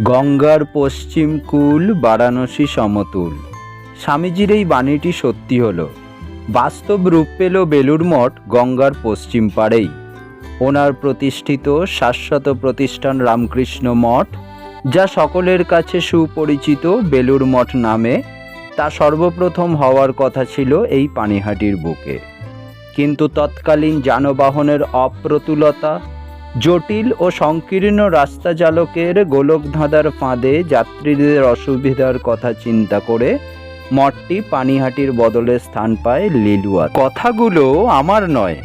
গঙ্গার পশ্চিম কূল বারাণসী সমতুল। স্বামীজির এই বাণীটি সত্যি হলো। বাস্তব রূপ পেল বেলুড় মঠ গঙ্গার পশ্চিম পাড়েই। ওনার প্রতিষ্ঠিত শাশ্বত প্রতিষ্ঠান রামকৃষ্ণ মঠ, যা সকলের কাছে সুপরিচিত বেলুড় মঠ নামে, তা সর্বপ্রথম হওয়ার কথা ছিল এই পানিহাটির বুকে। কিন্তু তৎকালীন যানবাহনের অপ্রতুলতা, জটিল ও সংকীর্ণ রাস্তা চালকের গোলকধাঁধার ফাঁদে যাত্রীদের অসুবিধার কথা চিন্তা করে মঠটি পানিহাটির বদলে স্থান পায় লিলুয়া। কথাগুলো আমার নয়,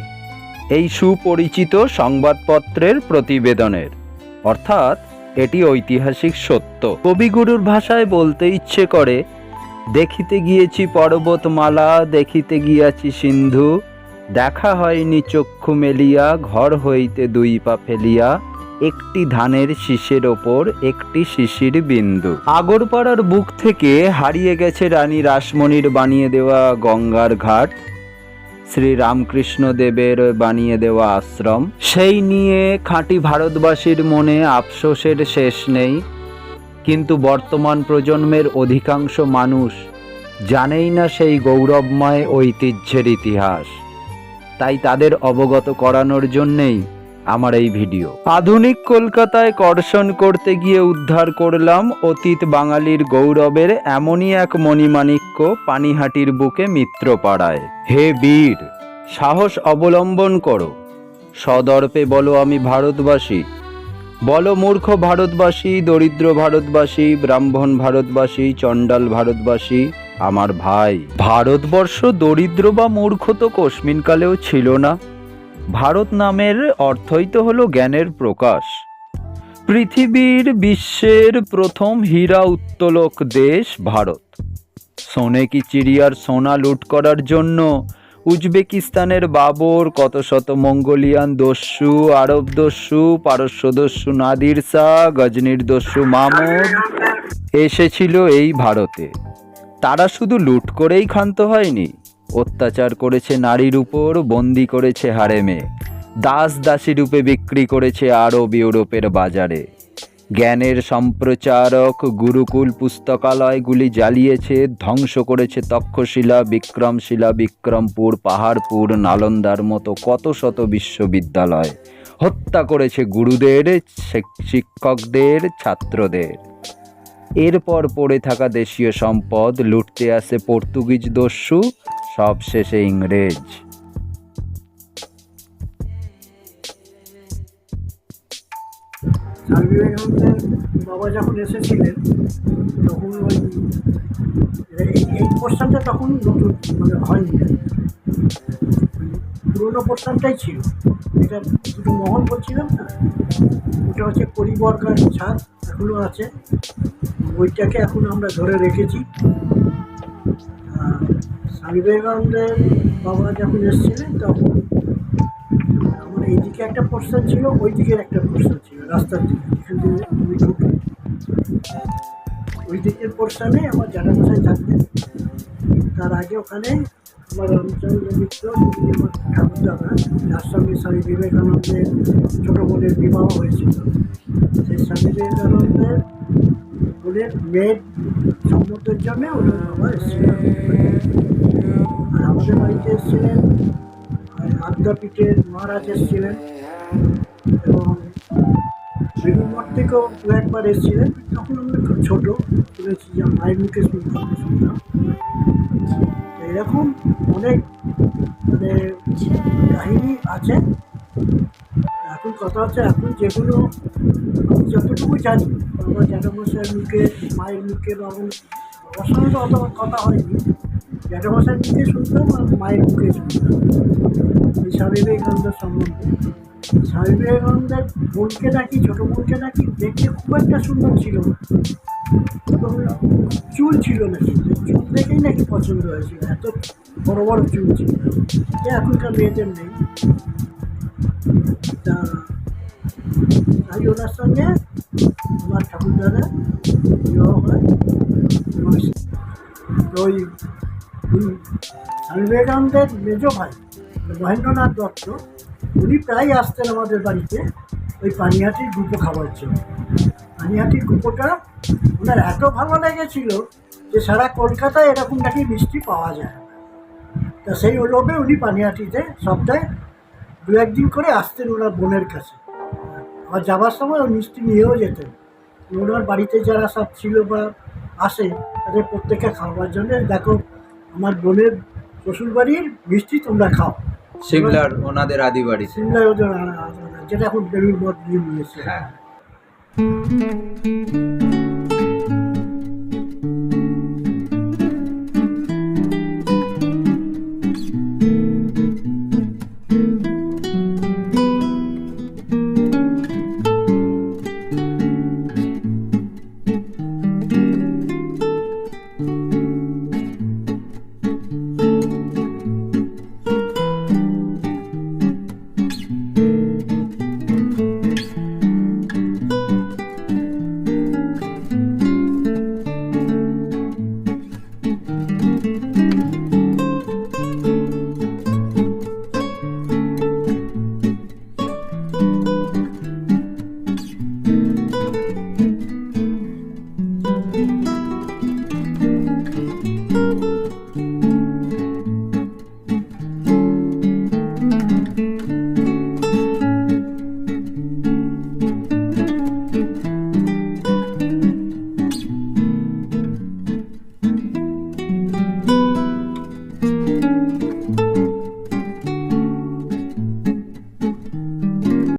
এই সুপরিচিত সংবাদপত্রের প্রতিবেদনের, অর্থাৎ এটি ঐতিহাসিক সত্য। কবিগুরুর ভাষায় বলতে ইচ্ছে করে, দেখিতে গিয়েছি পর্বতমালা, দেখিতে গিয়াছি সিন্ধু, দেখা হয়নি চক্ষু মেলিয়া, ঘর হইতে দুই পা ফেলিয়া, একটি ধানের শীষের ওপর একটি শিশির বিন্দু। আগরপাড়ার বুক থেকে হারিয়ে গেছে রানী রাসমণির বানিয়ে দেওয়া গঙ্গার ঘাট, শ্রী রামকৃষ্ণ দেবের বানিয়ে দেওয়া আশ্রম। সেই নিয়ে খাঁটি ভারতবাসীর মনে আফসোসের শেষ নেই। কিন্তু বর্তমান প্রজন্মের অধিকাংশ মানুষ জানেই না সেই গৌরবময় ঐতিহ্যের ইতিহাস। তাই তাদের অবগত করানোর জন্যেই আমার এই ভিডিও। আধুনিক কলকাতায় কর্ষণ করতে গিয়ে উদ্ধার করলাম অতীত বাঙালির গৌরবের এমনই এক মণিমাণিক্য পানিহাটির বুকে মিত্রপাড়ায়। হে বীর, সাহস অবলম্বন করো, সদর্পে বলো আমি ভারতবাসী। বলো মূর্খ ভারতবাসী, দরিদ্র ভারতবাসী, ব্রাহ্মণ ভারতবাসী, চণ্ডাল ভারতবাসী, আমার ভাই। ভারতবর্ষ দরিদ্র বা মূর্খ তো কস্মিনকালেও ছিল না। ভারত নামের অর্থই তো হলো জ্ঞানের প্রকাশ। পৃথিবীর বিশ্বের প্রথম হীরা উত্তোলক দেশ ভারত। সোনে কি চিড়িয়ার সোনা লুট করার জন্য উজবেকিস্তানের বাবর, কত শত মঙ্গোলিয়ান দস্যু, আরব দস্যু, পারস্য দস্যু নাদির শাহ, গজনির দস্যু মাহমুদ এসেছিল এই ভারতে। তারা শুধু লুট করেই ক্ষান্ত হয়নি, অত্যাচার করেছে নারীর উপর, বন্দি করেছে হারেমে, দাস দাসী রূপে বিক্রি করেছে আরব ইউরোপের বাজারে। জ্ঞানের সম্প্রচারক গুরুকুল পুস্তকালয়গুলি জ্বালিয়েছে, ধ্বংস করেছে তক্ষশিলা, বিক্রমশিলা, বিক্রমপুর, পাহাড়পুর, নালন্দার মতো কত শত বিশ্ববিদ্যালয়। হত্যা করেছে গুরুদের, শিক্ষকদের, ছাত্রদের। এরপর পড়ে থাকা দেশীয় সম্পদ লুটতে আসে পর্তুগিজ দস্যু, সব শেষে ইংরেজ। স্বামী বিবেকানন্দের বাবা যখন এসেছিলেন তখন এই পোর্শনটা তখন নতুন হয়নি, পুরোনো পোর্শনটাই ছিল। এটা দুটো মহল বলছিলাম না, ওটা হচ্ছে পরিবর্গার ছাদ, এখনও আছে। ওইটাকে এখন আমরা ধরে রেখেছি। স্বামী বিবেকানন্দের বাবা যখন এসেছিলেন তখন আমার এইদিকে একটা পোর্শন ছিল, ওই দিকের একটা পোর্শন ছিল, রাস্তার দিকে যেখান থেকে আমি ঢুকি। ওই দিকের পোর্শনে আমার জ্যাঠামশাই থাকতেন। তার আগে ওখানে আমার রামচন্দ্র মিত্র, যিনি আমার ঠাকুরদাদা, যার সঙ্গে স্বামী বিবেকানন্দের ছোটো বোনের বিবাহ হয়েছিল, সেই স্বামী বিবেকানন্দের বোনের মেয়ের সম্মতের জন্যে ওনার বাবা এসেছিলেন। আর আমাদের বাড়িতে এসেছিলেন আদ্যাপীঠের মহারাজ এসেছিলেন, এবং বেলুড় মঠ থেকেও দু একবার এসেছিলেন। তখন আমরা খুব ছোটো, শুনেছি যে মায়ের মুখে শুনতাম। এরকম অনেক কাহিনী আছে। এখন কথা হচ্ছে, এখন যেগুলো আমি যতটুকু জানি আমার জ্যাঠামশাইয়ের মুখে, মায়ের মুখে, বাবার সঙ্গে তো অত কথা হয়নি, জ্যাঠামশাইয়ের মুখে শুনতাম আর মায়ের মুখে শুনতাম এই স্বামী বিবেকানন্দের সম্বন্ধে। স্বামী বিবেকানন্দের বোনকে নাকি, ছোটো বোনকে নাকি দেখতে খুব একটা সুন্দর ছিল না, চুল ছিল নাকি, চুল দেখেই নাকি পছন্দ হয়েছিল, এত বড় বড় চুল ছিল, যে এখনকার মেয়েদের নেই। তা তাই ওনার সঙ্গে আমার ঠাকুরদাদা বিবাহ হয়। এবং ওই স্বামী বিবেকানন্দের মেজ ভাই মহেন্দ্রনাথ দত্ত, উনি প্রায় আসতেন আমাদের বাড়িতে ওই পানিহাটির দুটো খাবার জন্য। পানিহাটির কুপোটা ওনার এত ভালো লেগেছিল যে সারা কলকাতায় এরকম নাকি মিষ্টি পাওয়া যায় না। তা সেই লোভে উনি পানিহাটিতে সপ্তাহে দু একদিন করে আসতেন ওনার বোনের কাছে। আবার যাবার সময় ওই মিষ্টি নিয়েও যেতেন। ওনার বাড়িতে যারা সব ছিল বা আসে তাদের প্রত্যেককে খাওয়ার জন্য, দেখো আমার বোনের শ্বশুরবাড়ির মিষ্টি তোমরা খাও। সিমলার ওনাদের আদি বাড়িতে। সিমলায় ওদের যেটা এখন বেলুর মঠ নিয়ে নিয়েছে।